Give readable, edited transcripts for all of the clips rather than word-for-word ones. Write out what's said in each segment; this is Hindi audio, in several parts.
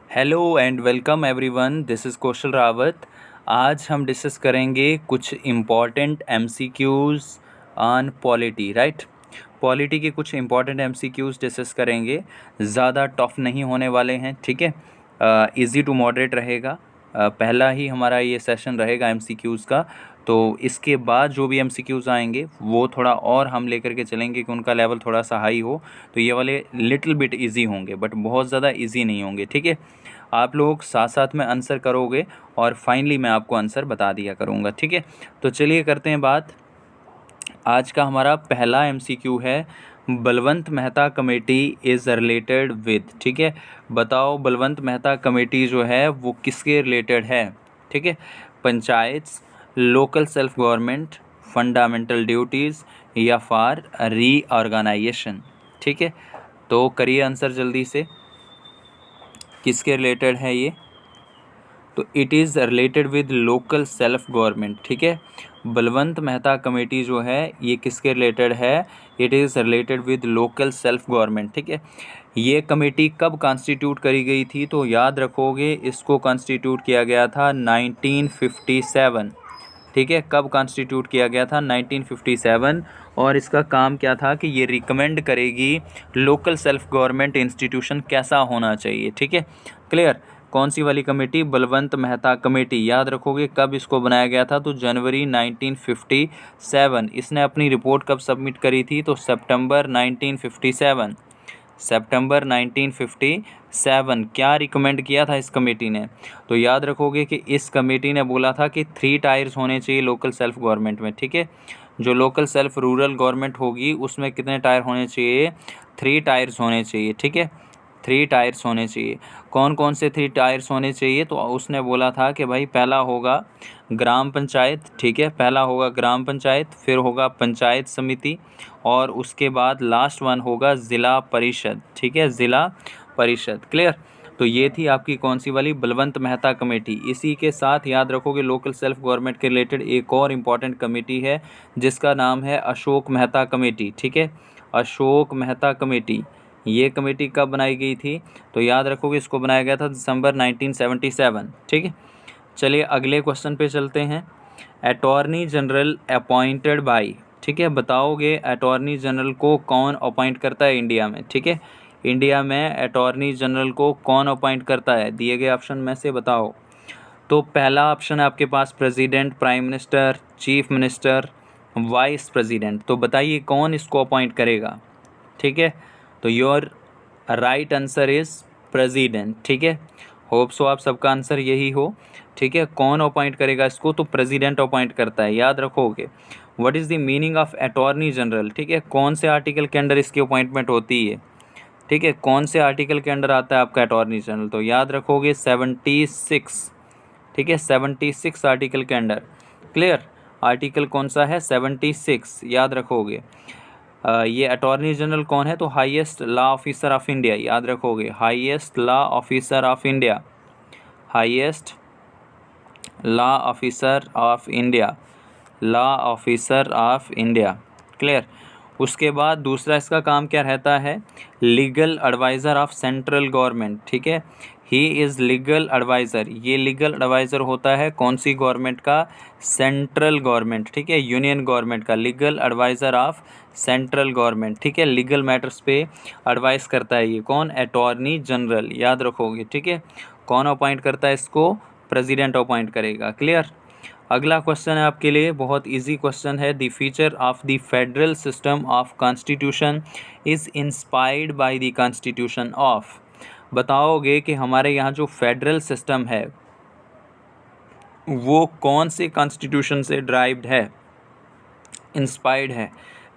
Hello and welcome everyone, this is Kaushal Rawat. आज हम डिस्कस करेंगे कुछ important MCQs on polity, right. Polity के कुछ इम्पॉर्टेंट एमसीक्यूज़ डिस्कस करेंगे। ज़्यादा टफ नहीं होने वाले हैं, ठीक है। इजी टू मॉडरेट रहेगा। पहला ही हमारा ये सेशन रहेगा एमसीक्यूज़ का। तो इसके बाद जो भी एमसीक्यूज़ आएंगे वो थोड़ा और हम लेकर के चलेंगे कि उनका लेवल थोड़ा सा हाई हो। तो ये वाले लिटिल बिट इजी होंगे बट बहुत ज़्यादा इजी नहीं होंगे, ठीक है। आप लोग साथ साथ में आंसर करोगे और फाइनली मैं आपको आंसर बता दिया करूँगा, ठीक है। तो चलिए करते हैं बात। आज का हमारा पहला एमसीक्यू है, Balwant Mehta committee is related with, ठीक है। बताओ बलवंत मेहता कमेटी जो है वो किसके रिलेटेड है, ठीक है। Panchayat, local self government, fundamental duties या फार रीऑर्गेनाइजेशन, ठीक है। तो करिए आंसर जल्दी से, किसके रिलेटेड है ये। तो it is related with local self government, ठीक है। बलवंत मेहता कमेटी जो है ये किसके रिलेटेड है, it is related with local self government, ठीक है। ये कमेटी कब कॉन्स्टिट्यूट करी गई थी, तो याद रखोगे इसको कॉन्स्टिट्यूट किया गया था 1957, ठीक है। कब कॉन्स्टिट्यूट किया गया था, 1957। और इसका काम क्या था कि ये रिकमेंड करेगी लोकल सेल्फ गवर्नमेंट इंस्टीट्यूशन कैसा होना चाहिए, ठीक है। क्लियर। कौन सी वाली कमेटी, बलवंत मेहता कमेटी। याद रखोगे कब इसको बनाया गया था, तो जनवरी 1957। इसने अपनी रिपोर्ट कब सबमिट करी थी, तो सितंबर 1957। सितंबर 1957 क्या रिकमेंड किया था इस कमेटी ने, तो याद रखोगे कि इस कमेटी ने बोला था कि 3 टायर्स होने चाहिए लोकल सेल्फ गवर्नमेंट में, ठीक है। जो लोकल सेल्फ रूरल गवर्नमेंट होगी उसमें कितने टायर होने चाहिए, 3 टायर्स होने चाहिए, ठीक है। 3 टायर्स होने चाहिए। कौन कौन से 3 टायर्स होने चाहिए, तो उसने बोला था कि भाई पहला होगा ग्राम पंचायत, ठीक है। पहला होगा ग्राम पंचायत, फिर होगा पंचायत समिति और उसके बाद लास्ट वन होगा ज़िला परिषद, ठीक है, ज़िला परिषद। क्लियर। तो ये थी आपकी कौन सी वाली, बलवंत मेहता कमेटी। इसी के साथ याद रखोगे लोकल सेल्फ गवर्नमेंट के रिलेटेड एक और इम्पॉर्टेंट कमेटी है जिसका नाम है अशोक मेहता कमेटी, ठीक है। अशोक मेहता कमेटी, ये कमेटी कब बनाई गई थी, तो याद रखोगे इसको बनाया गया था दिसंबर 1977, ठीक है। चलिए अगले क्वेश्चन पे चलते हैं। अटॉर्नी जनरल अपॉइंटेड बाय, ठीक है। बताओगे अटॉर्नी जनरल को कौन अपॉइंट करता है इंडिया में, ठीक है। इंडिया में अटॉर्नी जनरल को कौन अपॉइंट करता है, दिए गए ऑप्शन में से बताओ। तो पहला ऑप्शन है आपके पास president, prime minister, chief minister, vice president. तो बताइए कौन इसको अपॉइंट करेगा, ठीक है। तो your right answer is president, ठीक है। होप सो आप सबका आंसर यही हो, ठीक है। कौन अपॉइंट करेगा इसको, तो प्रेसिडेंट अपॉइंट करता है। याद रखोगे what is the meaning of attorney general, ठीक है। कौन से आर्टिकल के अंडर इसकी अपॉइंटमेंट होती है, ठीक है। कौन से आर्टिकल के अंडर आता है आपका अटॉर्नी जनरल, तो याद रखोगे 76, ठीक है, 76 आर्टिकल के अंडर। क्लियर। आर्टिकल कौन सा है, 76, याद रखोगे। ये अटॉर्नी जनरल कौन है, तो highest law officer of India, याद रखोगे highest law officer of India, highest law officer of India, law officer of India. Clear. उसके बाद दूसरा इसका काम क्या रहता है, legal adviser of central government, ठीक है। ही इज़ लीगल एडवाइज़र, ये लीगल एडवाइज़र होता है कौन सी गवर्नमेंट का, सेंट्रल गवर्नमेंट, ठीक है, यूनियन गवर्नमेंट का legal adviser of central government, ठीक है। लीगल मैटर्स पे एडवाइस करता है ये कौन, अटॉर्नी जनरल, याद रखोगे, ठीक है। कौन अपॉइंट करता है इसको, प्रेसिडेंट अपॉइंट करेगा। क्लियर। अगला क्वेश्चन है आपके लिए, बहुत इजी क्वेश्चन है। The feature of the federal system of constitution is inspired by the constitution of. बताओगे कि हमारे यहाँ जो फेडरल सिस्टम है वो कौन से कॉन्स्टिट्यूशन से ड्राइव्ड है, इंस्पायर्ड है।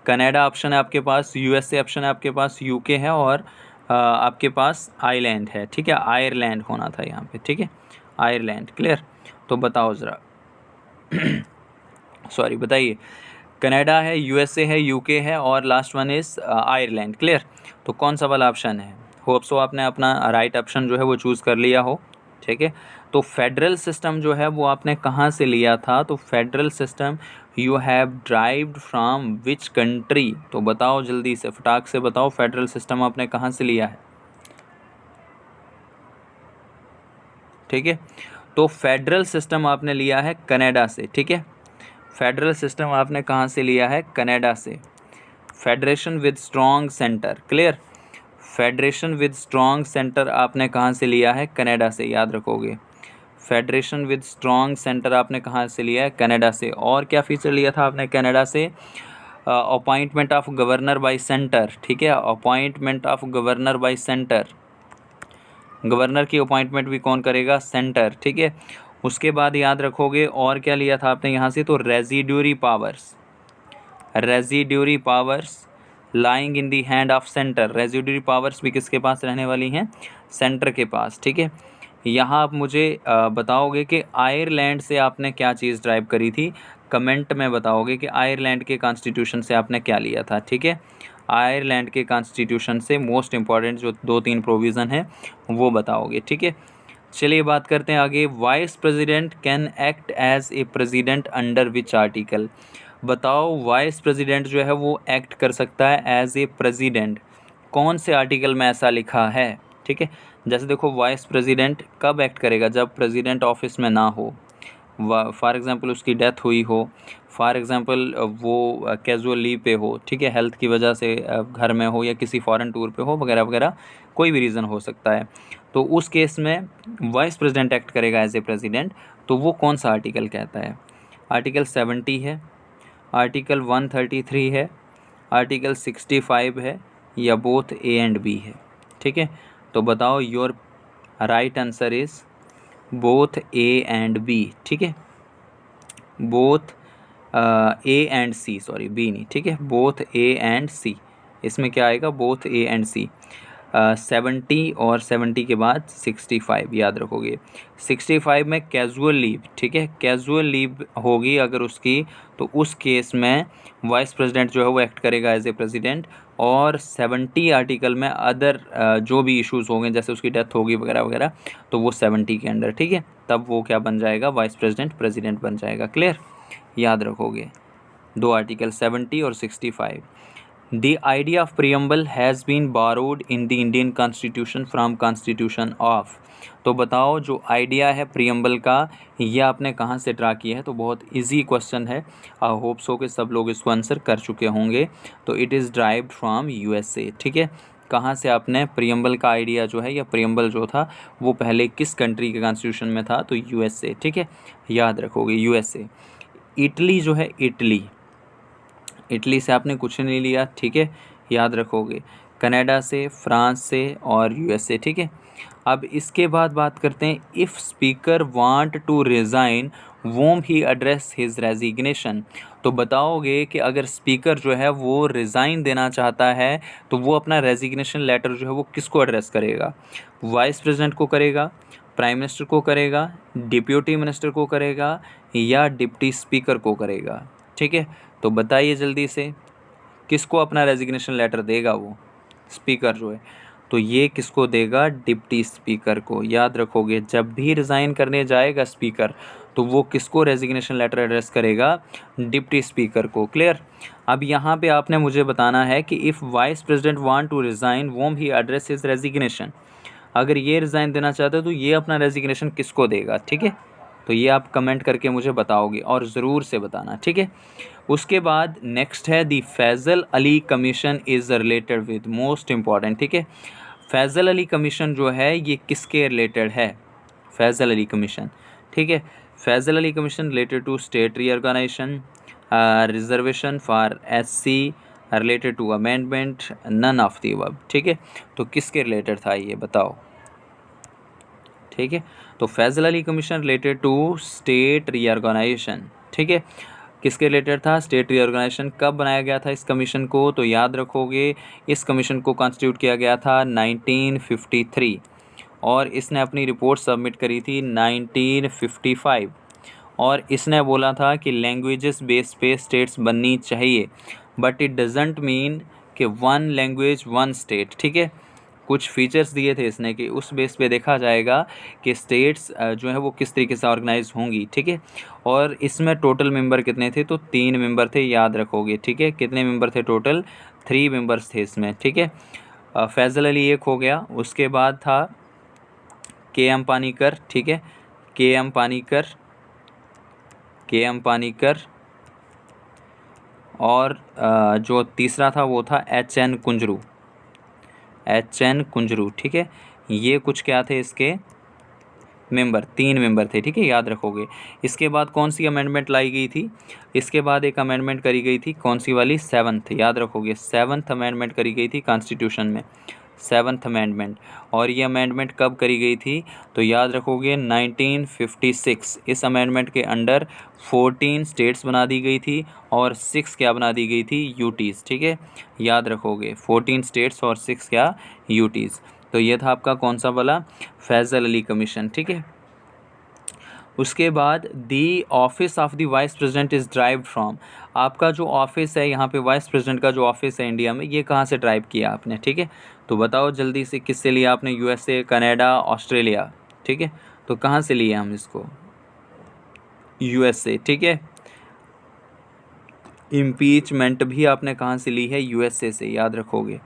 कनाडा ऑप्शन है आपके पास, यूएसए ऑप्शन है आपके पास, यूके है और आपके पास आयरलैंड है, ठीक है। आयरलैंड होना था यहाँ पे, ठीक है, आयरलैंड। क्लियर। तो बताओ ज़रा सॉरी बताइए, कनाडा है, यूएसए है, यूके है और last one is Ireland. Clear. तो कौन सा वाला ऑप्शन है, होप सो आपने अपना राइट ऑप्शन जो है वो चूज़ कर लिया हो, ठीक है। तो फेडरल सिस्टम जो है वो आपने कहाँ से लिया था, तो federal system you have derived from which country. तो बताओ जल्दी से, फटाक से बताओ, फेडरल सिस्टम आपने कहाँ से लिया है। ठीक है। तो फेडरल सिस्टम आपने लिया है कनाडा से, ठीक है। फेडरल सिस्टम आपने कहाँ से लिया है? कनाडा से। Federation with strong centre, clear. Federation with strong centre आपने कहाँ से लिया है? कनाडा से, याद रखोगे। फेडरेशन विद स्ट्रॉन्ग सेंटर आपने कहाँ से लिया है? कनाडा से। और क्या फीचर लिया था आपने कनाडा से? Appointment of governor bye centre, ठीक है। Appointment of governor bye centre, governor की अपॉइंटमेंट भी कौन करेगा? सेंटर, ठीक है। उसके बाद याद रखोगे और क्या लिया था आपने यहाँ से? तो residuary powers, residuary powers lying in the hand of centre. Residuary powers भी किसके पास रहने वाली हैं? सेंटर के पास, ठीक है। यहाँ आप मुझे बताओगे कि आयरलैंड से आपने क्या चीज़ ड्राइव करी थी, कमेंट में बताओगे कि आयरलैंड के कॉन्स्टिट्यूशन से आपने क्या लिया था, ठीक है। आयरलैंड के कॉन्स्टिट्यूशन से मोस्ट इम्पॉर्टेंट जो 2-3 प्रोविज़न है वो बताओगे, ठीक है। चलिए बात करते हैं आगे। Vice president can act as a president under which article? बताओ वाइस प्रेसिडेंट जो है वो एक्ट कर सकता है एज ए प्रेसिडेंट, कौन से आर्टिकल में ऐसा लिखा है, ठीक है। जैसे देखो वाइस प्रेसिडेंट कब एक्ट करेगा? जब प्रेसिडेंट ऑफिस में ना हो, फॉर एग्ज़ाम्पल उसकी डेथ हुई हो, फॉर एग्ज़ाम्पल वो कैजुअल लीव पे हो, ठीक है, हेल्थ की वजह से घर में हो या किसी फॉरेन टूर पे हो, वगैरह वगैरह, कोई भी रीज़न हो सकता है। तो उस केस में वाइस प्रेसिडेंट एक्ट करेगा एज ए प्रेसिडेंट। तो वो कौन सा आर्टिकल कहता है? आर्टिकल 70 है, आर्टिकल 133 है, आर्टिकल 65 है, या बोथ ए एंड बी है, ठीक है। तो बताओ, your right answer is both A and B, ठीक है। Both A and C, sorry B नहीं, ठीक है। बोथ ए एंड सी, इसमें क्या आएगा? बोथ ए एंड सी। 70 और 70 के बाद 65, याद रखोगे। 65 में कैजुअल लीव, ठीक है, कैजुअल लीव होगी अगर उसकी, तो उस केस में वाइस प्रेसिडेंट जो है वो एक्ट करेगा एज ए प्रेसिडेंट। और 70 आर्टिकल में अदर जो भी इश्यूज़ होंगे, जैसे उसकी डेथ होगी वगैरह वगैरह, तो वो 70 के अंडर, ठीक है, तब वो क्या बन जाएगा? वाइस प्रेसिडेंट प्रेसिडेंट बन जाएगा, क्लियर। याद रखोगे 2 आर्टिकल 70 और 65। The idea of preamble has been borrowed in the Indian Constitution from Constitution of। तो बताओ जो आइडिया है प्रियम्बल का, ये आपने कहाँ से ड्रा किया है? तो बहुत इजी क्वेश्चन है, आई होप सो कि सब लोग इसको आंसर कर चुके होंगे। तो it is derived from USA, ठीक है। कहाँ से आपने प्रियम्बल का आइडिया जो है, या प्रियम्बल जो था वो पहले किस कंट्री के कॉन्स्टिट्यूशन में था? तो यूएसए, ठीक है, याद रखोगे यूएसए। इटली जो है, इटली, इटली से आपने कुछ नहीं लिया, ठीक है, याद रखोगे। कनाडा से, फ्रांस से और यूएसए, ठीक है। अब इसके बाद बात करते हैं, if speaker want to resign whom he address his resignation. तो बताओगे कि अगर स्पीकर जो है वो रिज़ाइन देना चाहता है तो वो अपना रेजिग्नेशन लेटर जो है वो किसको एड्रेस करेगा? वाइस प्रेसिडेंट को करेगा, प्राइम मिनिस्टर को करेगा, डिप्यूटी मिनिस्टर को करेगा, या डिप्टी स्पीकर को करेगा, ठीक है। तो बताइए जल्दी से, किसको अपना रेजिग्नेशन लेटर देगा वो स्पीकर जो है? तो ये किसको देगा? डिप्टी स्पीकर को। याद रखोगे, जब भी रिज़ाइन करने जाएगा स्पीकर तो वो किसको रेजिग्नेशन लेटर एड्रेस करेगा? डिप्टी स्पीकर को, क्लियर। अब यहाँ पे आपने मुझे बताना है कि if vice president want to resign whom he address his resignation. अगर ये रिज़ाइन देना चाहते हो तो ये अपना रेजिग्नेशन किसको देगा, ठीक है। तो ये आप कमेंट करके मुझे बताओगे और ज़रूर से बताना, ठीक है। उसके बाद नेक्स्ट है the Fazal Ali commission is related with, most important, ठीक है। फैज़ल अली कमीशन जो है ये किसके रिलेटेड है? फैज़ल अली कमीशन, ठीक है। Fazal Ali commission related to state reorganisation, reservation for SC, related to amendment, none of the above, ठीक है। तो किसके रिलेटेड था ये बताओ, ठीक है। तो Fazal Ali commission related to state reorganisation, ठीक है। किसके रिलेटेड था? State reorganisation. कब बनाया गया था इस कमीशन को? तो याद रखोगे, इस कमीशन को कॉन्स्टिट्यूट किया गया था 1953 और इसने अपनी रिपोर्ट सबमिट करी थी 1955। और इसने बोला था कि लैंग्वेजेस बेस पे स्टेट्स बननी चाहिए, बट इट डजेंट मीन कि वन लैंग्वेज वन स्टेट, ठीक है। कुछ फीचर्स दिए थे इसने कि उस बेस पे देखा जाएगा कि स्टेट्स जो है वो किस तरीके से ऑर्गेनाइज होंगी, ठीक है। और इसमें टोटल मेंबर कितने थे? तो 3 मेंबर थे, याद रखोगे, ठीक है। कितने मेंबर थे टोटल? 3 मेंबर्स थे इसमें, ठीक है। फैज़ल अली एक हो गया। उसके बाद था KM पानीकर, ठीक है, KM पानीकर, KM पानीकर, और जो तीसरा था वो था HN कुंजरू, HN कुंजरू, ठीक है। ये कुछ क्या थे इसके मेंबर, 3 मेंबर थे, ठीक है, याद रखोगे। इसके बाद कौन सी अमेंडमेंट लाई गई थी? इसके बाद एक अमेंडमेंट करी गई थी, कौन सी वाली? 7th, याद रखोगे, 7th अमेंडमेंट करी गई थी कॉन्स्टिट्यूशन में, 7th अमेंडमेंट। और ये अमेंडमेंट कब करी गई थी? तो याद रखोगे 1956। इस अमेंडमेंट के अंडर 14 स्टेट्स बना दी गई थी और 6 क्या बना दी गई थी? यूटीज़, ठीक है, याद रखोगे 14 स्टेट्स और 6 क्या? यूटीज़। तो ये था आपका कौन सा वाला? फैज़ल अली कमीशन, ठीक है। उसके बाद the office of the vice president is derived from, आपका जो ऑफिस है यहाँ पे वाइस प्रेसिडेंट का जो ऑफिस है इंडिया में, ये कहाँ से ड्राइव किया आपने, ठीक है। तो बताओ जल्दी से, किससे लिया आपने? USA, कनाडा, ऑस्ट्रेलिया, ठीक है। तो कहाँ से लिए हम इसको? USA, ठीक है। इम्पीचमेंट भी आपने कहाँ से ली है? USA से, याद रखोगे।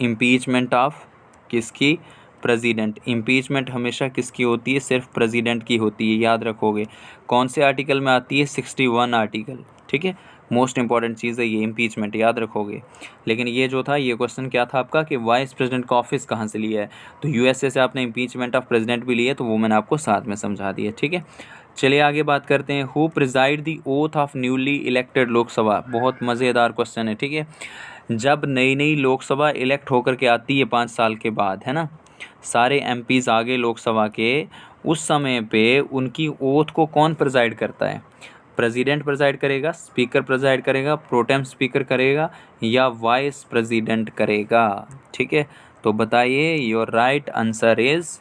इम्पीचमेंट ऑफ किसकी? प्रेसिडेंट। इम्पीचमेंट हमेशा किसकी होती है? सिर्फ प्रेसिडेंट की होती है, याद रखोगे। कौन से आर्टिकल में आती है? 61 आर्टिकल, ठीक है। मोस्ट इंपॉर्टेंट चीज़ है ये इम्पीचमेंट, याद रखोगे। लेकिन ये जो था, ये क्वेश्चन क्या था आपका कि वाइस प्रेसिडेंट का ऑफिस कहाँ से लिया है? तो USA से आपने इम्पीचमेंट ऑफ प्रेसिडेंट भी लिया है, तो वो मैंने आपको साथ में समझा दिया, ठीक है। चलिए आगे बात करते हैं। Who preside the oath of newly elected Lok Sabha, बहुत मज़ेदार क्वेश्चन है, ठीक है। जब नई नई लोकसभा इलेक्ट होकर के आती है 5 साल के बाद, है ना, सारे MPs आ गए लोकसभा के, उस समय पे उनकी ओथ को कौन प्रिजाइड करता है? प्रेसिडेंट प्रिजाइड करेगा, स्पीकर प्रिजाइड करेगा, प्रोटेम स्पीकर करेगा, या वाइस प्रेसिडेंट करेगा, ठीक है। तो बताइए, your right answer is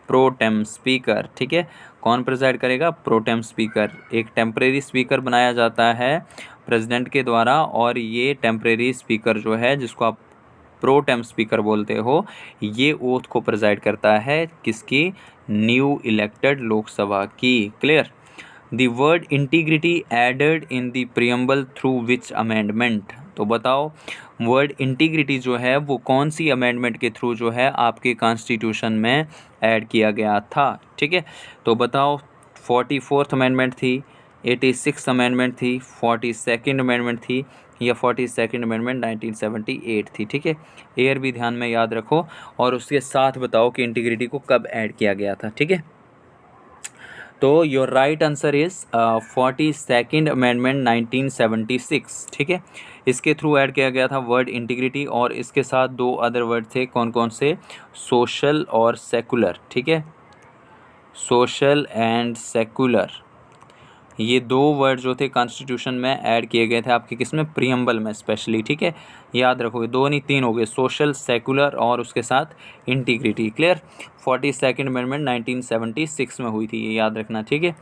pro tem speaker, ठीक है। कौन प्रिजाइड करेगा? Pro tem speaker. एक टेम्परेरी स्पीकर बनाया जाता है प्रेसिडेंट के द्वारा, और ये टेम्परेरी स्पीकर जो है, जिसको आप प्रोटेम स्पीकर बोलते हो, ये ओथ को प्रिजाइड करता है किसकी? न्यू इलेक्टेड लोकसभा की। Clear? The word integrity added in the preamble through which amendment, तो बताओ वर्ड इंटीग्रिटी जो है वो कौन सी अमेंडमेंट के थ्रू जो है आपके कॉन्स्टिट्यूशन में ऐड किया गया था, ठीक है। तो बताओ 44th अमेंडमेंट थी, 86th अमेंडमेंट थी, 42nd अमेंडमेंट थी, या 42nd अमेंडमेंट 1978 थी, ठीक है। एयर भी ध्यान में याद रखो, और उसके साथ बताओ कि इंटीग्रिटी को कब ऐड किया गया था, ठीक है। तो your right answer is 42nd amendment 1976, ठीक है। इसके थ्रू ऐड किया गया था वर्ड इंटीग्रिटी, और इसके साथ 2 अदर वर्ड थे, कौन कौन से? सोशल और सेकुलर, ठीक है। सोशल एंड सेकुलर, ये 2 वर्ड जो थे कॉन्स्टिट्यूशन में ऐड किए गए थे आपके किसमें? प्रियम्बल में स्पेशली, ठीक है। याद रखोगे, 2 नहीं 3 हो गए, सोशल, सेकुलर और उसके साथ इंटीग्रिटी। क्लियर? 42nd अमेंडमेंट 1976 में हुई थी, ये याद रखना, ठीक है।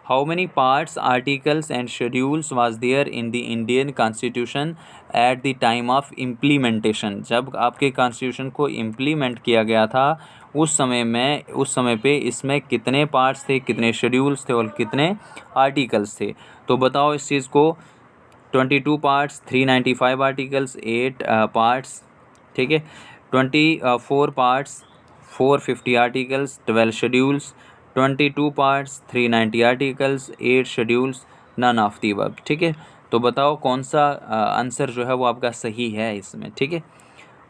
How many parts, articles and schedules was there in the Indian constitution at the time of implementation, जब आपके कॉन्स्टिट्यूशन को इम्प्लीमेंट किया गया था उस समय पे इसमें कितने पार्ट्स थे, कितने शेड्यूल्स थे और कितने आर्टिकल्स थे? तो बताओ इस चीज़ को। 22 पार्ट्स, 395 आर्टिकल्स, 8 पार्ट्स, ठीक है। 24 parts, 450 articles, 12 schedules, 22 parts, 390 articles, 8 schedules, none of the above, ठीक है। तो बताओ कौन सा आंसर जो है वो आपका सही है इसमें, ठीक है।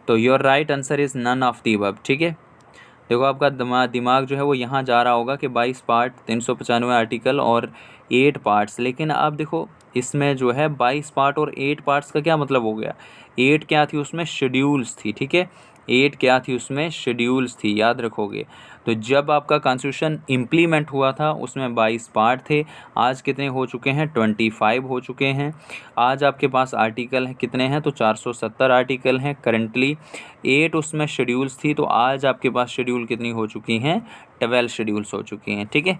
तो your right answer is none of the above, ठीक है। देखो आपका दिमाग जो है वो यहाँ जा रहा होगा कि 22 पार्ट, 395 आर्टिकल और 8 पार्ट्स, लेकिन अब देखो इसमें जो है 22 पार्ट और 8 पार्ट्स का क्या मतलब हो गया? 8 क्या थी उसमें? शेड्यूल्स थी, ठीक है। 8 क्या थी उसमें? शेड्यूल्स थी, याद रखोगे। तो जब आपका कॉन्स्टिट्यूशन इम्प्लीमेंट हुआ था उसमें 22 पार्ट थे, आज कितने हो चुके हैं? 25 हो चुके हैं। आज आपके पास आर्टिकल हैं कितने हैं? तो 470 आर्टिकल हैं करंटली। 8 उसमें शेड्यूल्स थी, तो आज आपके पास शेड्यूल कितनी हो चुकी हैं? 12 शेड्यूल्स हो चुकी हैं, ठीक है।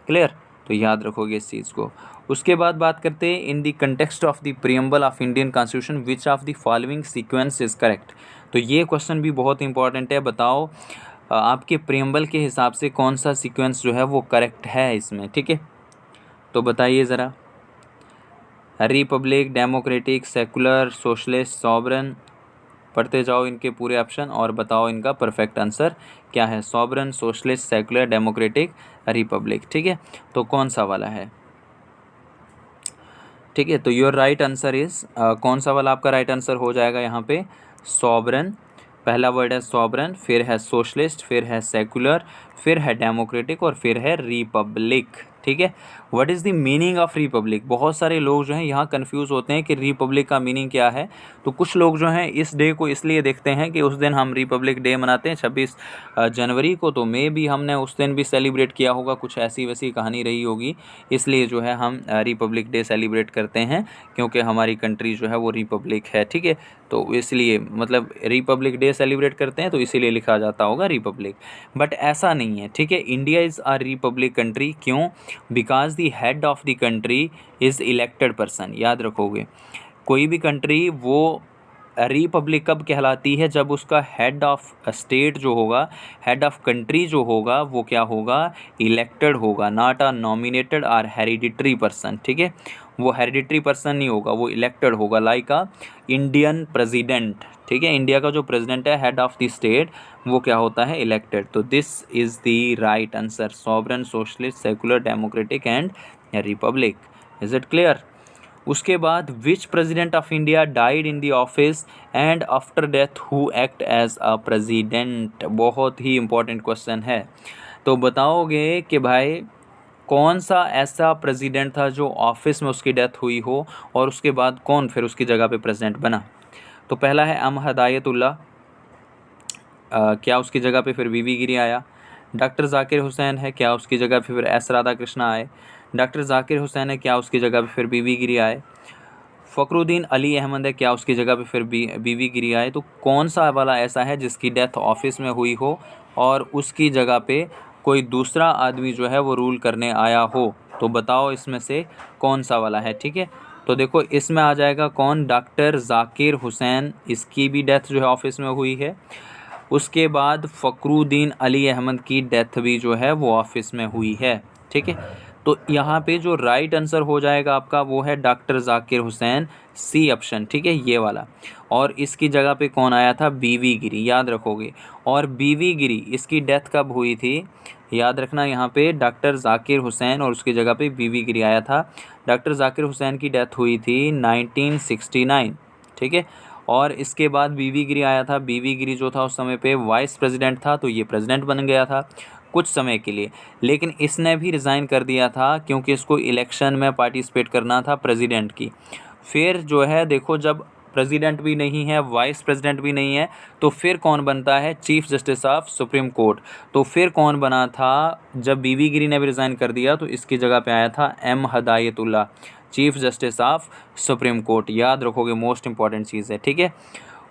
क्लियर? तो याद रखोगे इस चीज़ को। उसके बाद बात करते हैं in the context of the preamble of Indian constitution which of the following sequence is correct. तो ये क्वेश्चन भी बहुत इंपॉर्टेंट है। बताओ आपके प्रियम्बल के हिसाब से कौन सा सीक्वेंस जो है वो करेक्ट है इसमें, ठीक है। तो बताइए ज़रा। Republic, democratic, secular, socialist, sovereign, पढ़ते जाओ इनके पूरे ऑप्शन और बताओ इनका परफेक्ट आंसर क्या है। Sovereign, socialist, secular, democratic, Republic. ठीक है, तो कौन सा वाला है? ठीक है, तो योर राइट आंसर इज, कौन सा वाला आपका राइट आंसर हो जाएगा यहाँ पे? सॉवरन, पहला वर्ड है सॉवरन, फिर है सोशलिस्ट, फिर है सेकुलर, फिर है डेमोक्रेटिक और फिर है रिपब्लिक। ठीक है, what is the meaning of Republic? बहुत सारे लोग जो हैं यहाँ कंफ्यूज होते हैं कि रिपब्लिक का मीनिंग क्या है। तो कुछ लोग जो हैं इस डे को इसलिए देखते हैं कि उस दिन हम रिपब्लिक डे मनाते हैं 26 जनवरी को, तो मे भी हमने उस दिन भी सेलिब्रेट किया होगा, कुछ ऐसी वैसी कहानी रही होगी, इसलिए जो है हम रिपब्लिक डे सेलिब्रेट करते हैं, क्योंकि हमारी कंट्री जो है वो रिपब्लिक है। ठीक है, तो इसलिए मतलब रिपब्लिक डे सेलिब्रेट करते हैं, तो इसीलिए लिखा जाता होगा रिपब्लिक। बट ऐसा नहीं है। ठीक है, India is a republic country. क्यों? Because the head of the country is elected person. याद रखोगे, कोई भी कंट्री वो रिपब्लिक कब कहलाती है? जब उसका हेड ऑफ स्टेट जो होगा, हेड ऑफ कंट्री जो होगा, वो क्या होगा? इलेक्टेड होगा, नॉट अ नॉमिनेटेड और हेरिडिटरी पर्सन। ठीक है, वो हेरिडिटरी पर्सन नहीं होगा, वो इलेक्टेड होगा, लाइक अ इंडियन प्रेसिडेंट। ठीक है, इंडिया का जो प्रेसिडेंट है, हेड ऑफ द स्टेट, वो क्या होता है? इलेक्टेड। तो this is the right answer, sovereign, socialist, secular, democratic and republic. Is it clear? उसके बाद which president of India died in the office and after death who act as a president? बहुत ही इंपॉर्टेंट क्वेश्चन है। तो बताओगे कि भाई कौन सा ऐसा प्रेसिडेंट था जो ऑफिस में उसकी डेथ हुई हो और उसके बाद कौन फिर उसकी जगह पे प्रेसिडेंट बना? तो पहला है हदायतुल्लाह, क्या उसकी जगह पे फिर बीबी गिरी आया? डॉक्टर जाकिर हुसैन है, क्या उसकी जगह पे फिर एस राधा कृष्णा आए? डॉक्टर जाकिर हुसैन है, क्या उसकी जगह पे फिर बीबी गिरी आए? फ़खरुद्दीन अली अहमद है, क्या उसकी जगह पे फिर बीबी गिरी आए? तो कौन सा वाला ऐसा है जिसकी डेथ ऑफिस में हुई हो और उसकी जगह पे कोई दूसरा आदमी जो है वो रूल करने आया हो? तो बताओ इसमें से कौन सा वाला है। ठीक है, तो देखो इसमें आ जाएगा कौन? डॉक्टर जाकिर हुसैन, इसकी भी डेथ जो है ऑफिस में हुई है। उसके बाद फ़खरुद्दीन अली अहमद की डेथ भी जो है वो ऑफिस में हुई है। ठीक है, तो यहाँ पे जो राइट आंसर हो जाएगा आपका वो है doctor Zakir Hussain, C option. ठीक है, ये वाला। और इसकी जगह पे कौन आया था? बीवी गिरी, याद रखोगे। और बीवी गिरी इसकी डेथ कब हुई थी? याद रखना, यहाँ पे डॉक्टर जाकिर हुसैन और उसकी जगह पे बीवी गिरी आया था। डॉक्टर जाकिर हुसैन की डेथ हुई थी 1969। ठीक है, और इसके बाद बीवी गिरी आया था। बीवी गिरी जो था उस समय पे वाइस प्रेसिडेंट था, तो ये प्रेसिडेंट बन गया था कुछ समय के लिए, लेकिन इसने भी रिज़ाइन कर दिया था क्योंकि इसको इलेक्शन में पार्टिसिपेट करना था प्रेसिडेंट की। फिर जो है देखो, जब प्रेसिडेंट भी नहीं है, वाइस प्रेसिडेंट भी नहीं है, तो फिर कौन बनता है? Chief justice of supreme court. तो फिर कौन बना था? जब बीवी गिरी ने भी रिज़ाइन कर दिया तो इसकी जगह पे आया था M Hidayatullah, chief justice of supreme court. याद रखोगे, मोस्ट इंपॉर्टेंट चीज़ है। ठीक है,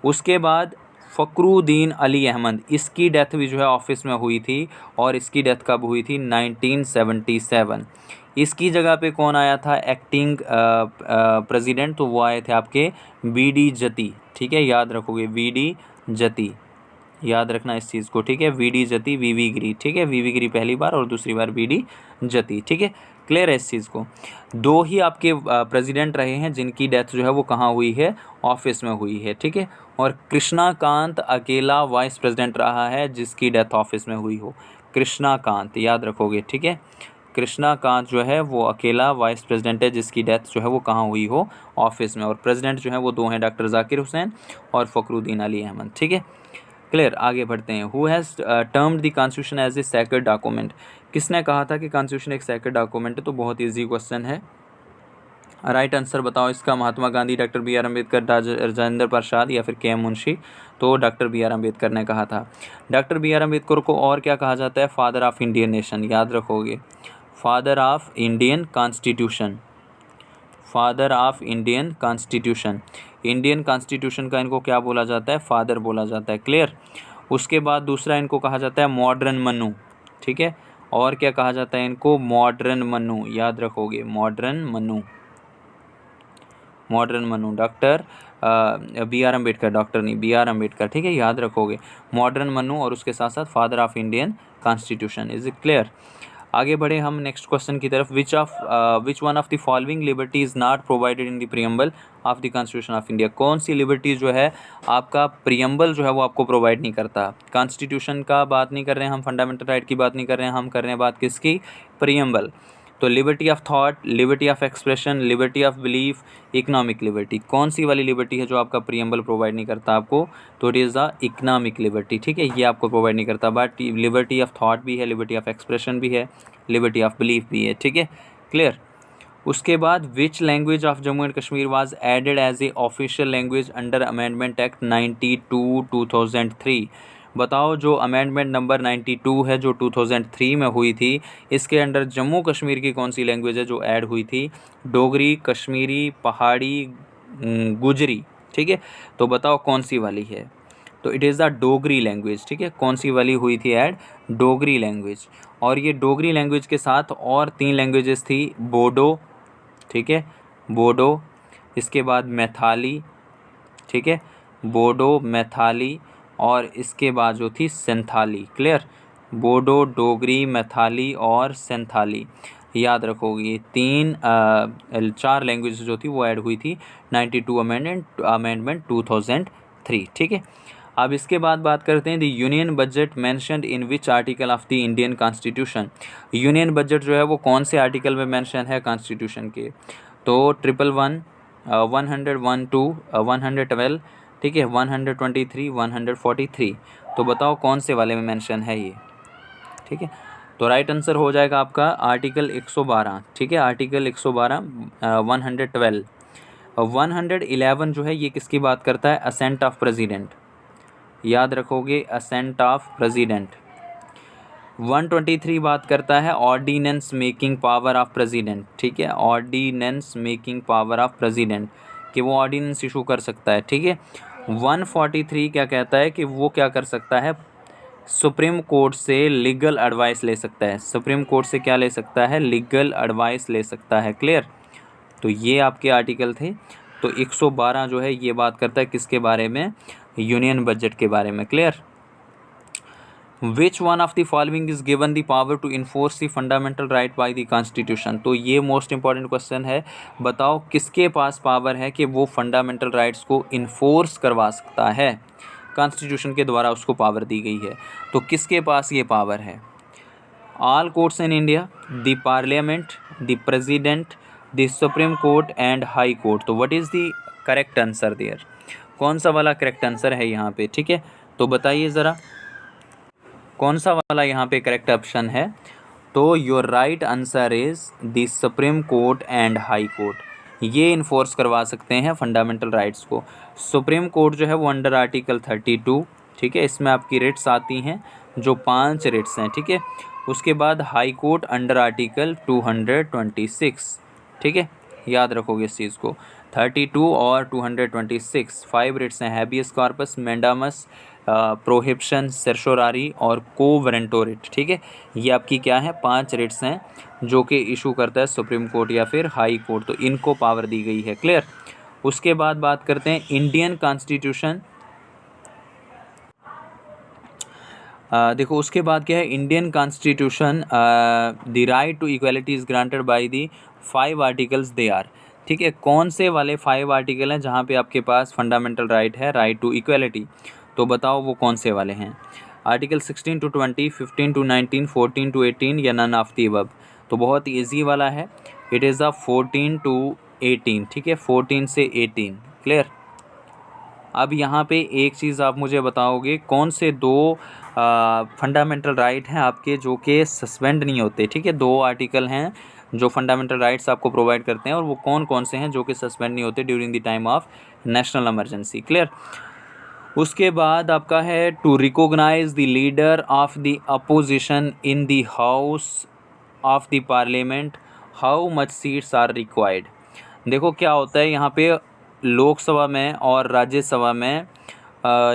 उसके बाद फ़खरुद्दीन अली अहमद, इसकी डेथ भी जो है ऑफिस में हुई थी और इसकी डेथ कब हुई थी? 1977। इसकी जगह पे कौन आया था एक्टिंग प्रेसिडेंट? तो वो आए थे आपके वी.डी. जती। ठीक है, याद रखोगे वी.डी. जती, याद रखना इस चीज़ को। ठीक है, वी.डी. जती, वी.वी. गिरी। ठीक है, वी.वी. गिरी पहली बार और दूसरी बार वी.डी. जती। ठीक है, क्लियर है इस चीज़ को। दो ही आपके प्रेसिडेंट रहे हैं जिनकी डेथ जो है वो कहाँ हुई है? ऑफिस में हुई है। ठीक है, और कृष्णाकांत अकेला वाइस प्रेसिडेंट रहा है जिसकी डेथ ऑफिस में हुई हो। कृष्णाकांत, याद रखोगे। ठीक है, कृष्णाकांत जो है वो अकेला वाइस प्रेसिडेंट है जिसकी डेथ जो है वो कहाँ हुई हो? ऑफिस में। और प्रेसिडेंट जो है वो दो हैं, डॉक्टर जाकिर हुसैन और फ़खरुद्दीन अली अहमद। ठीक है, क्लियर। आगे बढ़ते हैं। Who has termed the constitution as a sacred document? किसने कहा था कि कॉन्स्टिट्यूशन एक सेक्रेड डॉक्यूमेंट है? तो बहुत ईजी क्वेश्चन है, राइट आंसर बताओ इसका। Mahatma Gandhi, doctor B R Ambedkar, Rajendra Prasad या फिर के एम मुंशी? तो डॉक्टर बी आर अम्बेडकर ने कहा था। डॉक्टर बी आर अम्बेडकर को और क्या कहा जाता है? फादर ऑफ इंडियन नेशन, याद रखोगे। Father of Indian constitution, father of Indian constitution. Indian constitution का इनको क्या बोला जाता है? फादर बोला जाता है। क्लियर। उसके बाद दूसरा इनको कहा जाता है मॉडर्न मनु। ठीक है, और क्या कहा जाता है इनको? मॉडर्न मनु, याद रखोगे, modern Manu, modern Manu. Doctor B R Ambedkar, doctor नहीं, बी आर अम्बेडकर। ठीक है, याद रखोगे, मॉडर्न मनु और उसके साथ साथ father of Indian constitution. Is it clear? आगे बढ़े हम नेक्स्ट क्वेश्चन की तरफ। विच one of the following liberty is not provided in the preamble of the constitution of India. कौन सी लिबर्टी जो है आपका प्रीएम्बल जो है वो आपको प्रोवाइड नहीं करता। कॉन्स्टिट्यूशन का बात नहीं कर रहे हैं हम, फंडामेंटल राइट की बात नहीं कर रहे हैं हम, कर रहे हैं बात किसकी, प्रीएम्बल। तो liberty of thought, liberty of expression, liberty of belief, economic liberty, कौन सी वाली लिबर्टी है जो आपका प्रीएम्बल प्रोवाइड नहीं करता आपको, तो it is the economic liberty. ठीक है, ये आपको प्रोवाइड नहीं करता। बट लिबर्टी ऑफ थॉट भी है, लिबर्टी ऑफ एक्सप्रेशन भी है, लिबर्टी ऑफ बिलीफ भी है। ठीक है, क्लियर। उसके बाद which language of Jammu and Kashmir was added as a official language under amendment act 92 2003। बताओ जो अमेंडमेंट नंबर 92 है जो 2003 में हुई थी, इसके अंडर जम्मू कश्मीर की कौन सी लैंग्वेज है जो ऐड हुई थी, डोगरी, कश्मीरी, पहाड़ी, गुजरी। ठीक है, तो बताओ कौन सी वाली है, तो it is the Dogri language. ठीक है, कौन सी वाली हुई थी ऐड, डोगरी लैंग्वेज। और ये डोगरी लैंग्वेज के साथ और 3 लैंग्वेजेस थी, बोडो, ठीक है, बोडो, इसके बाद मैथाली, ठीक है, बोडो, मैथाली, और इसके बाद जो थी संथाली। क्लियर, बोडो, डोगरी, मैथाली और संथाली, याद रखोगे ये 4 लैंग्वेज जो थी वो ऐड हुई थी 92 अमेंडमेंट 2003। ठीक है, अब इसके बाद बात करते हैं the union budget mentioned in which article of the Indian constitution. Union budget जो है वो कौन से आर्टिकल में मेंशन है कॉन्स्टिट्यूशन के, तो 111, 112, 112, ठीक है, 123, 143। तो बताओ कौन से वाले में मेंशन है ये। ठीक है, तो राइट आंसर हो जाएगा आपका आर्टिकल 112। ठीक है, आर्टिकल 112, 112। 111 जो है ये किसकी बात करता है, असेंट ऑफ प्रेसिडेंट, याद रखोगे, असेंट ऑफ प्रेसिडेंट। 123 बात करता है ordinance making power of president. ठीक है, ordinance making power of president, कि वो ऑर्डिनेंस इशू कर सकता है। ठीक है, 143 क्या कहता है कि वो क्या कर सकता है, सुप्रीम कोर्ट से लीगल एडवाइस ले सकता है। सुप्रीम कोर्ट से क्या ले सकता है, लीगल एडवाइस ले सकता है। क्लियर, तो ये आपके आर्टिकल थे। तो 112 जो है ये बात करता है किसके बारे में, यूनियन बजट के बारे में। Clear. Which one of the following is given the power to enforce the fundamental right by the constitution. तो ये मोस्ट इंपॉर्टेंट क्वेश्चन है, बताओ किसके पास पावर है कि वो फंडामेंटल राइट्स को इन्फोर्स करवा सकता है, कॉन्स्टिट्यूशन के द्वारा उसको पावर दी गई है, तो किसके पास ये पावर है। All courts in India, the parliament, the president, the supreme court and high court. तो what is the correct answer there, कौन सा वाला करेक्ट आंसर है यहाँ पे। ठीक है, तो बताइए ज़रा कौन सा वाला यहाँ पे करेक्ट ऑप्शन है। तो your right answer is the supreme court and high court, ये इन्फोर्स करवा सकते हैं फंडामेंटल राइट्स को। सुप्रीम कोर्ट जो है वो अंडर आर्टिकल 32, ठीक है, इसमें आपकी रिट्स आती हैं जो 5 रिट्स हैं। ठीक है, उसके बाद हाई कोर्ट अंडर आर्टिकल 226। ठीक है, याद रखोगे इस चीज़ को, 32 और 226 5 रिट्स हैं, हैबियस कॉर्पस, मैंडामस, प्रोहिबिशन, सर्शोरारी और कोवरेंटो रिट। ठीक है, ये आपकी क्या है, 5 रिट्स हैं जो कि इशू करता है सुप्रीम कोर्ट या फिर हाई कोर्ट, तो इनको पावर दी गई है। क्लियर। उसके बाद बात करते हैं इंडियन कॉन्स्टिट्यूशन। देखो उसके बाद क्या है, Indian constitution the right to equality is granted by the 5 articles they are. ठीक है, कौन से वाले 5 आर्टिकल हैं जहाँ पे आपके पास फंडामेंटल राइट है, राइट टू इक्वालिटी, तो बताओ वो कौन से वाले हैं। आर्टिकल 16 to 20, 15 to 19, 14 to 18 या नन ऑफ द अबव। तो बहुत ईजी वाला है, इट इज़ द 14 to 18। ठीक है, 14 से 18। क्लियर। अब यहाँ पे एक चीज़ आप मुझे बताओगे, कौन से 2 फंडामेंटल राइट हैं आपके जो कि सस्पेंड नहीं होते। ठीक है, 2 आर्टिकल हैं जो फंडामेंटल राइट्स आपको प्रोवाइड करते हैं, और वो कौन कौन से हैं जो कि सस्पेंड नहीं होते during the time of national emergency. Clear. उसके बाद आपका है to recognise the leader of the opposition in the house of the parliament, how much seats are required. देखो क्या होता है यहाँ पे, लोकसभा में और राज्यसभा में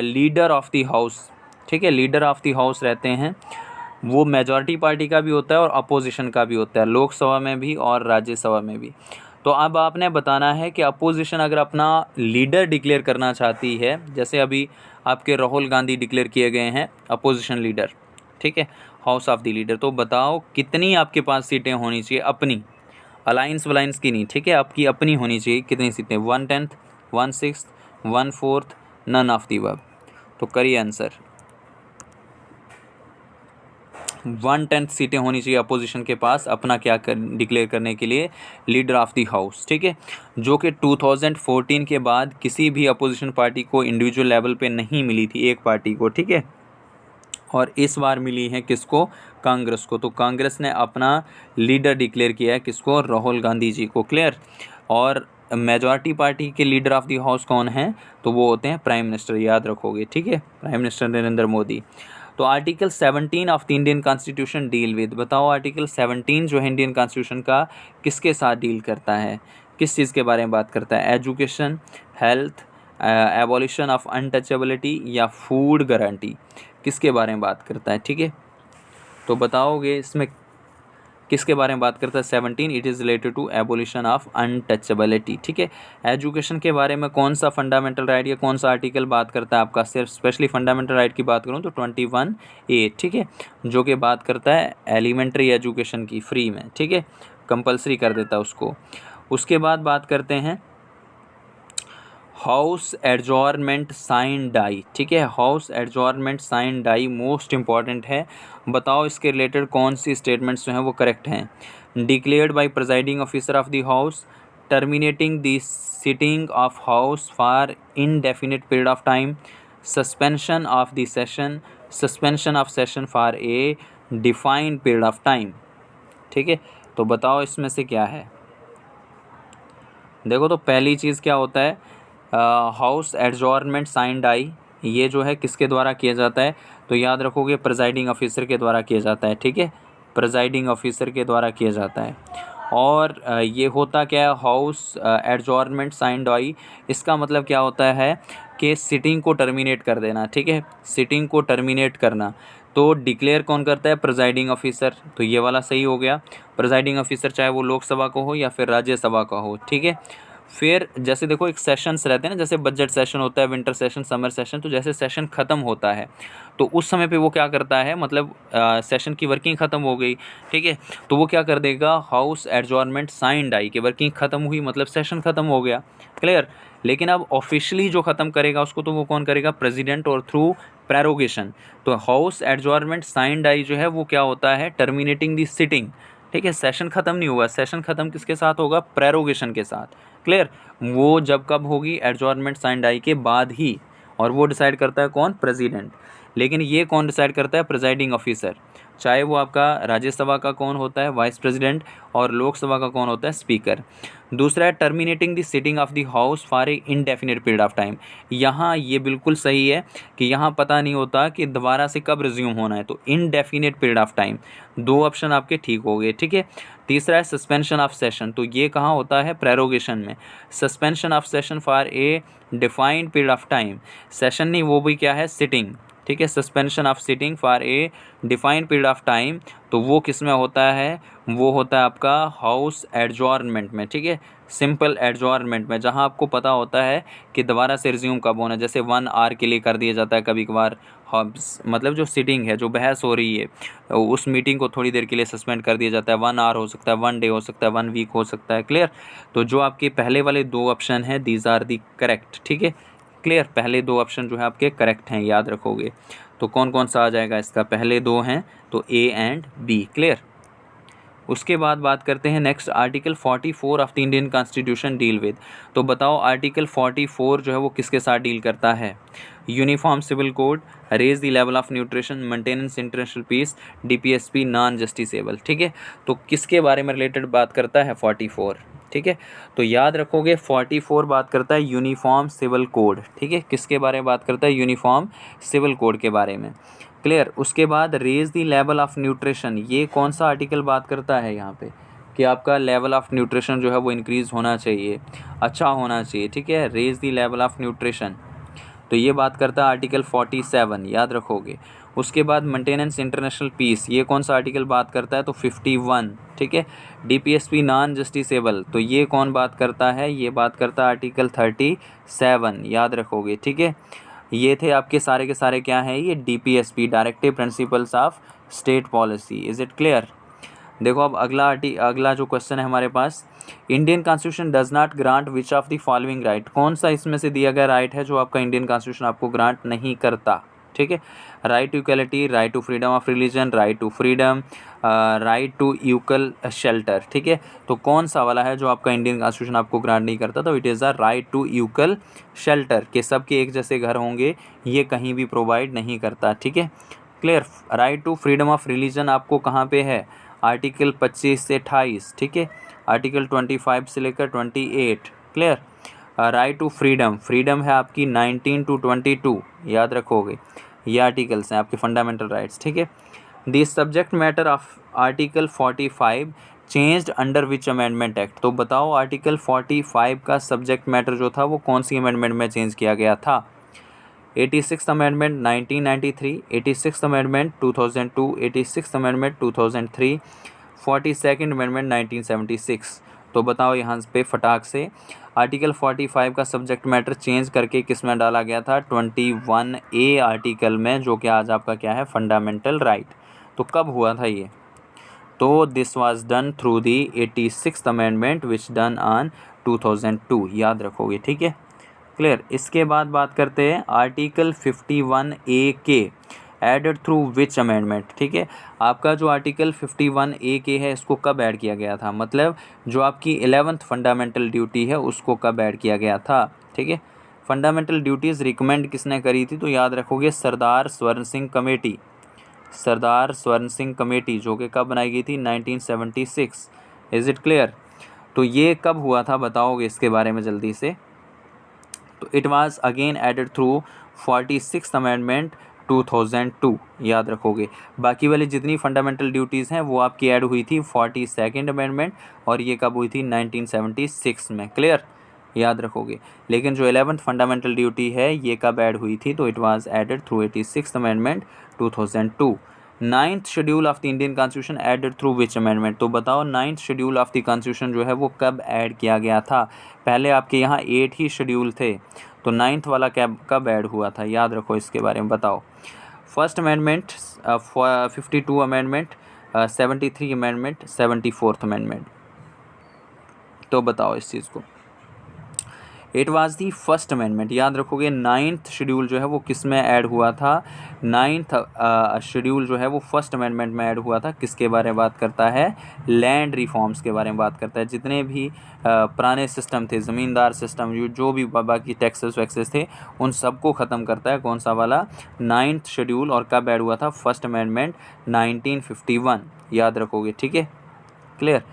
लीडर ऑफ द हाउस, ठीक है, लीडर ऑफ द हाउस रहते हैं, वो मेजॉरिटी पार्टी का भी होता है और अपोजिशन का भी होता है, लोकसभा में भी और राज्यसभा में भी। तो अब आपने बताना है कि अपोजिशन अगर अपना लीडर डिक्लेयर करना चाहती है, जैसे अभी आपके राहुल गांधी डिक्लेयर किए गए हैं अपोजिशन लीडर, ठीक है, हाउस ऑफ द लीडर। तो बताओ कितनी आपके पास सीटें होनी चाहिए अपनी, अलायंस वलायंस की नहीं, ठीक है, आपकी अपनी होनी चाहिए। कितनी सीटें? 1/10, 1/6, 1/4, नन ऑफ दी अबव। तो करिए आंसर। 1/10 सीटें होनी चाहिए अपोजिशन के पास अपना क्या डिक्लेयर करने के लिए, लीडर ऑफ द हाउस, ठीक है, जो कि 2014 के बाद किसी भी अपोजिशन पार्टी को इंडिविजुअल लेवल पे नहीं मिली थी, एक पार्टी को, ठीक है। और इस बार मिली है किसको? कांग्रेस को। तो कांग्रेस ने अपना लीडर डिक्लेयर किया है किसको? राहुल गांधी जी को। क्लियर। और मेजॉरिटी पार्टी के लीडर ऑफ द हाउस कौन है? तो वो होते हैं प्राइम मिनिस्टर, याद रखोगे, ठीक है, प्राइम मिनिस्टर नरेंद्र मोदी। तो article 17 of the Indian constitution deal with, बताओ आर्टिकल 17 जो है इंडियन कॉन्स्टिट्यूशन का किसके साथ डील करता है, किस चीज़ के बारे में बात करता है? Education, health, abolition of untouchability या फूड गारंटी, किसके बारे में बात करता है? ठीक है, तो बताओगे इसमें किसके बारे में बात करता है? 17 it is related to abolition of untouchability, ठीक है। एजुकेशन के बारे में कौन सा फंडामेंटल राइट या कौन सा आर्टिकल बात करता है आपका? सिर्फ स्पेशली फंडामेंटल राइट की बात करूँ तो 21A, ठीक है, जो कि बात करता है एलिमेंट्री एजुकेशन की फ्री में, ठीक है, कंपलसरी कर देता है उसको। उसके बाद बात करते हैं हाउस एडजॉर्नमेंट साइन डाई, ठीक है, house adjournment sine die most important है। बताओ इसके रिलेटेड कौन सी स्टेटमेंट्स जो हैं वो करेक्ट हैं? Declared by presiding officer of the house, terminating the sitting of house for indefinite period of time, suspension of the session, suspension of session for a defined period of time, ठीक है। तो बताओ इसमें से क्या है? देखो, तो पहली चीज़ क्या होता है? हाउस एडजॉर्नमेंट साइन डाई, ये जो है किसके द्वारा किया जाता है? तो याद रखोगे प्रिजाइडिंग ऑफिसर के द्वारा किया जाता है, ठीक है, प्रिजाइडिंग ऑफिसर के द्वारा किया जाता है। और ये होता क्या है? हाउस एडजॉर्नमेंट साइन डाई, इसका मतलब क्या होता है कि सिटिंग को टर्मिनेट कर देना, ठीक है, सिटिंग को टर्मिनेट करना। तो डिक्लेयर कौन करता है? Presiding officer. तो ये वाला सही हो गया, प्रिजाइडिंग ऑफिसर, चाहे वो लोकसभा का हो या फिर राज्यसभा का हो, ठीक है। फिर जैसे देखो एक सेशंस रहते हैं ना, जैसे बजट सेशन होता है, विंटर सेशन, समर सेशन, तो जैसे सेशन ख़त्म होता है तो उस समय पे वो क्या करता है, मतलब सेशन की वर्किंग ख़त्म हो गई, ठीक है, तो वो क्या कर देगा? हाउस एडजॉर्नमेंट साइन डाई, कि वर्किंग ख़त्म हुई मतलब सेशन ख़त्म हो गया। क्लियर। लेकिन अब ऑफिशियली जो ख़त्म करेगा उसको तो वो कौन करेगा? प्रेसिडेंट, और थ्रू प्रेरोगेशन। तो हाउस एडजॉर्नमेंट साइन डाई जो है वो क्या होता है? टर्मिनेटिंग द सिटिंग, ठीक है, सेशन ख़त्म नहीं हुआ, सेशन ख़त्म किसके साथ होगा? प्रेरोगेशन के साथ। क्लियर। वो जब कब होगी? एडजॉर्नमेंट साइन डाई के बाद ही, और वो डिसाइड करता है कौन? प्रेसिडेंट। लेकिन ये कौन डिसाइड करता है? प्रिजाइडिंग ऑफिसर, चाहे वो आपका राज्यसभा का कौन होता है? वाइस प्रेसिडेंट, और लोकसभा का कौन होता है? स्पीकर। दूसरा है terminating the sitting of the house for a indefinite period of time. यहाँ ये बिल्कुल सही है कि यहाँ पता नहीं होता कि दोबारा से कब रिज्यूम होना है, तो इनडेफिनिट पीरियड ऑफ टाइम, दो ऑप्शन आपके ठीक हो गए, ठीक है। तीसरा है सस्पेंशन ऑफ सेशन, तो ये कहाँ होता है? प्रेरोगेशन में। Suspension of session for a defined period of time, session नहीं, वो भी क्या है? सिटिंग, ठीक है, suspension of sitting for a defined period of time, तो वो किस में होता है? वो होता है आपका हाउस एडजॉर्नमेंट में, ठीक है, सिंपल एडजॉर्नमेंट में, जहां आपको पता होता है कि दोबारा से रिज्यूम कब होना है। जैसे 1 आवर के लिए कर दिया जाता है कभी कभार, मतलब जो सिटिंग है, जो बहस हो रही है, उस मीटिंग को थोड़ी देर के लिए सस्पेंड कर दिया जाता है। 1 आवर हो सकता है, 1 डे हो सकता है, 1 वीक हो सकता है। क्लियर। तो जो आपके पहले वाले दो ऑप्शन हैं, दीज आर दी करेक्ट, ठीक है। क्लियर। पहले दो ऑप्शन जो है आपके करेक्ट हैं, याद रखोगे। तो कौन कौन सा आ जाएगा इसका? पहले दो हैं तो A एंड B। क्लियर। उसके बाद बात करते हैं next, article 44 of the Indian constitution deal with. तो बताओ आर्टिकल 44 जो है वो किसके साथ डील करता है? Uniform civil code, raise the level of nutrition, maintenance international peace, DPSP, non justiciable, ठीक है। तो किसके बारे में रिलेटेड बात करता है 44? ठीक है, तो याद रखोगे 44 बात करता है यूनिफॉर्म सिविल कोड, ठीक है, किसके बारे में बात करता है? यूनिफॉर्म सिविल कोड के बारे में। क्लियर। उसके बाद raise the level of nutrition, ये कौन सा आर्टिकल बात करता है यहाँ पे? कि आपका लेवल ऑफ न्यूट्रिशन जो है वो इंक्रीज़ होना चाहिए, अच्छा होना चाहिए, ठीक है, raise the level of nutrition, तो ये बात करता है आर्टिकल 47, याद रखोगे। उसके बाद मेंटेनेंस इंटरनेशनल पीस, ये कौन सा आर्टिकल बात करता है? तो 51, ठीक है। DPSP नॉन जस्टिसेबल, तो ये कौन बात करता है? ये बात करता है आर्टिकल 37, याद रखोगे, ठीक है। ये थे आपके सारे के सारे क्या हैं? ये DPSP, directive principles of state policy. Is it clear? देखो अब अगला जो क्वेश्चन है हमारे पास, Indian constitution does not grant which of the following right, कौन सा इसमें से दिया गया राइट है जो आपका इंडियन कॉन्स्टिट्यूशन आपको ग्रांट नहीं करता? ठीक है, right to equality, right to freedom of religion, right to freedom, right to equal shelter. ठीक है, तो कौन सा वाला है जो आपका इंडियन कॉन्स्टिट्यूशन आपको ग्रांट नहीं करता? तो it is a right to equal shelter, के सबके एक जैसे घर होंगे, ये कहीं भी प्रोवाइड नहीं करता। ठीक है, clear? Right to freedom of religion आपको कहाँ पे है? आर्टिकल 25 से 28। ठीक है, आर्टिकल 25 से लेकर 28। क्लियर? राइट टू फ्रीडम है आपकी 19 to 22, याद रखोगे, ये आर्टिकल्स हैं आपके फंडामेंटल राइट्स। ठीक है, the subject matter of article 45 changed under which amendment act, तो बताओ आर्टिकल 45 का सब्जेक्ट मैटर जो था वो कौन सी अमेंडमेंट में चेंज किया गया था? 86th amendment 1993, 86th amendment 2002, 86th amendment 2003, 42nd amendment 1976। तो बताओ यहाँ पे फटाक से, आर्टिकल 45 का सब्जेक्ट मैटर चेंज करके किस में डाला गया था? 21A आर्टिकल में, जो कि आज आपका क्या है? Fundamental right. तो कब हुआ था ये? तो this was done through the 86th amendment which done on 2002, याद रखोगे। ठीक है, क्लियर? इसके बाद बात करते हैं आर्टिकल 51A के एडेड थ्रू विच अमेंडमेंट। ठीक है, आपका जो आर्टिकल 51A के है इसको कब ऐड किया गया था? मतलब जो आपकी 11th फंडामेंटल ड्यूटी है उसको कब ऐड किया गया था? ठीक है, फंडामेंटल ड्यूटीज़ रिकमेंड किसने करी थी? तो याद रखोगे सरदार स्वर्ण सिंह कमेटी, सरदार स्वर्ण सिंह कमेटी, जो कि कब बनाई गई थी? 1976। Is it clear? तो ये कब हुआ था बताओगे इसके बारे में जल्दी से? तो it was again added through 46th amendment 2002, याद रखोगे। बाकी वाली जितनी फंडामेंटल ड्यूटीज़ हैं वो आपकी ऐड हुई थी 42nd अमेंडमेंट, और ये कब हुई थी? 1976 में। क्लियर? याद रखोगे। लेकिन जो 11th फंडामेंटल ड्यूटी है ये कब ऐड हुई थी? तो it was added through 86th amendment 2002। 9th schedule of the Indian constitution added through which amendment, तो बताओ 9th schedule of the constitution जो है वो कब ऐड किया गया था? पहले आपके यहाँ 8 ही शेड्यूल थे, तो 9th वाला कब ऐड हुआ था? याद रखो, इसके बारे में बताओ। First amendment, 52 amendment, 73 amendment, 74th amendment, तो बताओ इस चीज़ को। It was the first amendment, याद रखोगे। 9th शेड्यूल जो है वो किस में ऐड हुआ था? 9th शेड्यूल जो है वो फर्स्ट अमेंडमेंट में ऐड हुआ था। किसके बारे में बात करता है? लैंड रिफॉर्म्स के बारे में बात करता है। जितने भी पुराने सिस्टम थे, ज़मींदार सिस्टम, जो भी बाकी टैक्सेस वैक्सेस थे, उन सबको ख़त्म करता है कौन सा वाला? 9th schedule. और कब ऐड हुआ था? फर्स्ट अमेंडमेंट 1951, याद रखोगे। ठीक है, क्लियर?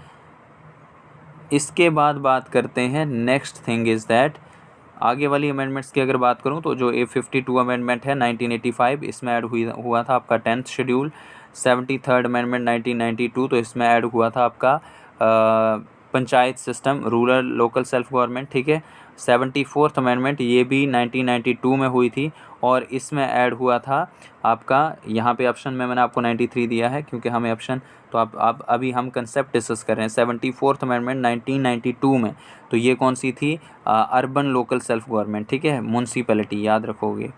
इसके बाद बात करते हैं, नेक्स्ट थिंग इज़ दैट, आगे वाली अमेंडमेंट्स की अगर बात करूं तो जो 52 अमेंडमेंट है 1985, इसमें ऐड हुआ था आपका 10th शेड्यूल। 73rd अमेंडमेंट 1992, तो इसमें ऐड हुआ था आपका panchayat system, rural local self government. ठीक है, 74th अमेंडमेंट ये भी 1992 में हुई थी, और इसमें ऐड हुआ था आपका, यहाँ पे ऑप्शन में मैंने आपको 93 दिया है क्योंकि हमें ऑप्शन, तो आप अभी हम कंसेप्ट डिस्कस कर रहे हैं। 74th अमेंडमेंट 1992 में, तो ये कौन सी थी? Urban local self government. ठीक है, म्यूनसिपैलिटी, याद रखोगे।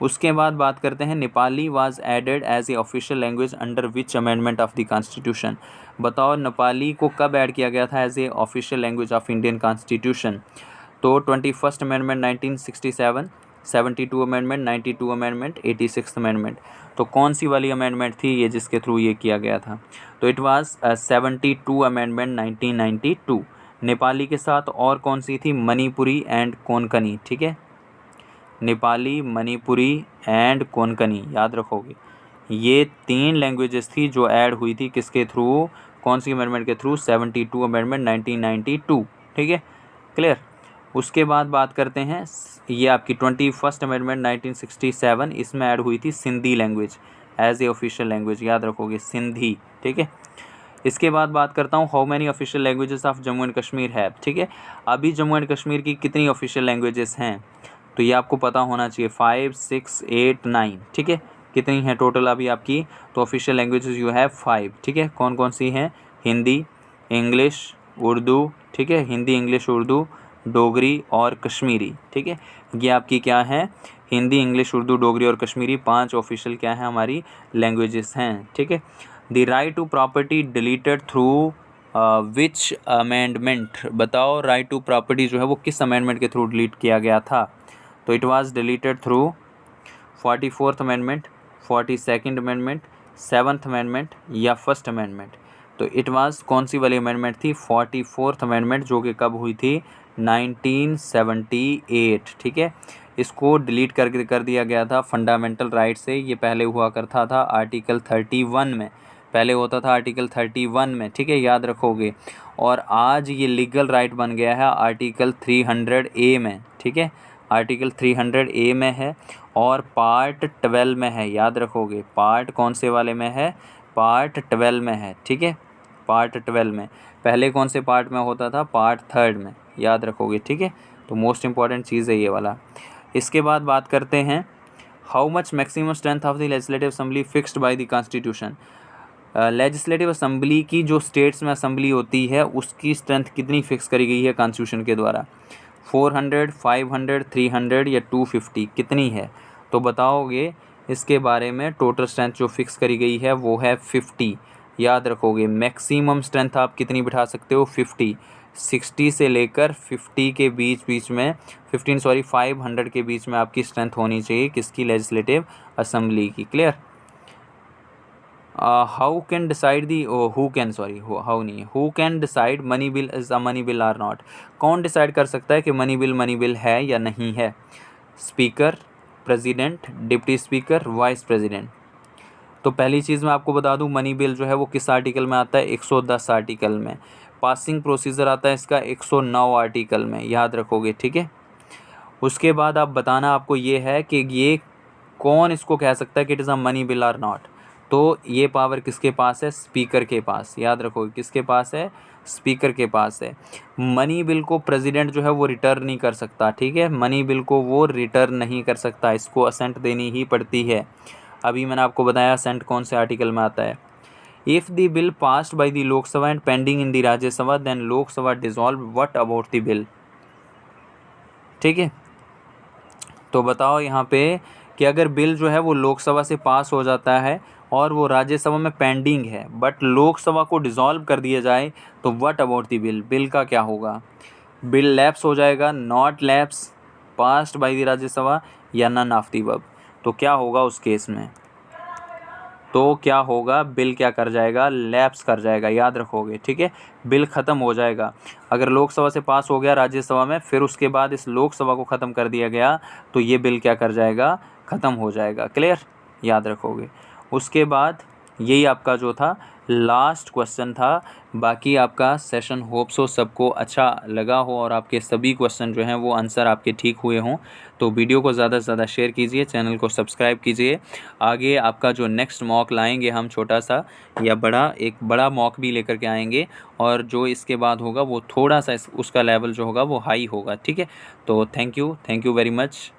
उसके बाद बात करते हैं, Nepali was added as a official language under which amendment of the constitution, बताओ नेपाली को कब ऐड किया गया था as a official language of Indian constitution? तो 21st amendment 1967, 72 amendment, 92 amendment, 86th amendment, तो कौन सी वाली अमेंडमेंट थी ये जिसके थ्रू ये किया गया था? तो इट वाज 72 अमेंडमेंट 1992। नेपाली के साथ और कौन सी थी? मणिपुरी एंड कोंकणी। ठीक है, नेपाली, मणिपुरी एंड कोंकणी, याद रखोगे। ये 3 लैंग्वेजेस थी जो ऐड हुई थी किसके थ्रू? कौन सी अमेंडमेंट के थ्रू? 72 अमेंडमेंट 1992। ठीक है, क्लियर? उसके बाद बात करते हैं, ये आपकी 21st अमेंडमेंट 1967, इसमें ऐड हुई थी Sindhi language as a official language, याद रखोगे, सिंधी। ठीक है, इसके बाद बात करता हूँ, how many official languages of Jammu and Kashmir है। ठीक है, अभी जम्मू एंड कश्मीर की कितनी ऑफिशियल लैंग्वेजेस हैं? तो ये आपको पता होना चाहिए, 5, 6, 8, 9। ठीक है, कितनी हैं टोटल अभी आपकी? तो ऑफिशियल लैंग्वेजेस यू हैव 5। ठीक है, कौन कौन सी हैं? हिंदी, इंग्लिश, उर्दू। ठीक है, हिंदी, इंग्लिश, उर्दू, डोगरी और कश्मीरी। ठीक है, ये आपकी क्या है? हिंदी, इंग्लिश, उर्दू, डोगरी और कश्मीरी 5 ऑफिशियल क्या है हमारी लैंग्वेजेस हैं, ठीक है। The right to property deleted through which amendment, बताओ राइट टू प्रॉपर्टी जो है वो किस अमेंडमेंट के थ्रू डिलीट किया गया था। तो it was deleted through 44th amendment, 42nd amendment, 7th amendment या फर्स्ट अमेंडमेंट। तो इट वाज कौन सी वाली अमेंडमेंट थी, 44th अमेंडमेंट, जो कि कब हुई थी 1978, ठीक है। इसको डिलीट कर दिया गया था फंडामेंटल राइट से। ये पहले हुआ करता था आर्टिकल 31 में, पहले होता था आर्टिकल 31 में, ठीक है, याद रखोगे। और आज ये लीगल राइट बन गया है आर्टिकल 300A में, ठीक है, आर्टिकल 300A में है और पार्ट 12 में है, याद रखोगे। पार्ट कौन से वाले में है, पार्ट 12 में है, ठीक है, पार्ट 12 में। पहले कौन से पार्ट में होता था, पार्ट 3 में, याद रखोगे, ठीक है। तो मोस्ट इंपॉर्टेंट चीज़ है ये वाला। इसके बाद बात करते हैं how much maximum strength of the legislative assembly fixed by the constitution. Legislative assembly की जो स्टेट्स में असेंबली होती है उसकी स्ट्रेंथ कितनी फिक्स करी गई है कॉन्स्टिट्यूशन के द्वारा, 400, 500, 300 या 250 कितनी है। तो बताओगे इसके बारे में। टोटल स्ट्रेंथ जो फिक्स करी गई है वो है 50, याद रखोगे। मैक्सिमम स्ट्रेंथ आप कितनी बिठा सकते हो, 50। 60 से लेकर 50 के बीच में 500 के बीच में आपकी स्ट्रेंथ होनी चाहिए किसकी, लेजिस्लेटिव असेंबली की। Clear. How can decide the who can, sorry how नहीं है, who can decide money bill is a money bill or not. कौन डिसाइड कर सकता है कि मनी बिल है या नहीं है, speaker, president, deputy speaker, vice president. तो पहली चीज़ मैं आपको बता दूं, मनी बिल जो है वो किस आर्टिकल में आता है, 110 आर्टिकल में। पासिंग प्रोसीजर आता है इसका 109 आर्टिकल में, याद रखोगे, ठीक है। उसके बाद आप बताना आपको ये है कि ये कौन इसको कह सकता है कि it is a money bill or not. तो ये पावर किसके पास है, स्पीकर के पास, याद रखोगे, किसके पास है, स्पीकर के पास है। मनी बिल को प्रेसिडेंट जो है वो रिटर्न नहीं कर सकता, ठीक है, मनी बिल को वो रिटर्न नहीं कर सकता, इसको असेंट देनी ही पड़ती है। अभी मैंने आपको बताया असेंट कौन से आर्टिकल में आता है। If the bill passed by the Lok Sabha and pending in the Rajya Sabha then Lok Sabha dissolve, what about the bill, ठीक है। तो बताओ यहाँ पे कि अगर बिल जो है वो लोकसभा से पास हो जाता है और वो राज्यसभा में पेंडिंग है बट लोकसभा को डिसॉल्व कर दिया जाए तो what about the bill, bill का क्या होगा। बिल लैप्स हो जाएगा, not lapse, passed by the Rajya Sabha या नन ऑफ द अबव। तो क्या होगा उस केस में, तो क्या होगा, बिल क्या कर जाएगा, लैप्स कर जाएगा, याद रखोगे, ठीक है। बिल ख़त्म हो जाएगा। अगर लोकसभा से पास हो गया राज्यसभा में, फिर उसके बाद इस लोकसभा को ख़त्म कर दिया गया तो ये बिल क्या कर जाएगा, ख़त्म हो जाएगा। क्लियर, याद रखोगे। उसके बाद यही आपका जो था लास्ट क्वेश्चन था। बाकी आपका सेशन होप सो सबको अच्छा लगा हो और आपके सभी क्वेश्चन जो हैं वो आंसर आपके ठीक हुए हों। तो वीडियो को ज़्यादा से ज़्यादा शेयर कीजिए, चैनल को सब्सक्राइब कीजिए। आगे आपका जो नेक्स्ट मॉक लाएंगे हम, छोटा सा या बड़ा, एक बड़ा मॉक भी लेकर के आएंगे और जो इसके बाद होगा वो थोड़ा सा उसका लेवल जो होगा वो हाई होगा, ठीक है। तो थैंक यू वेरी मच।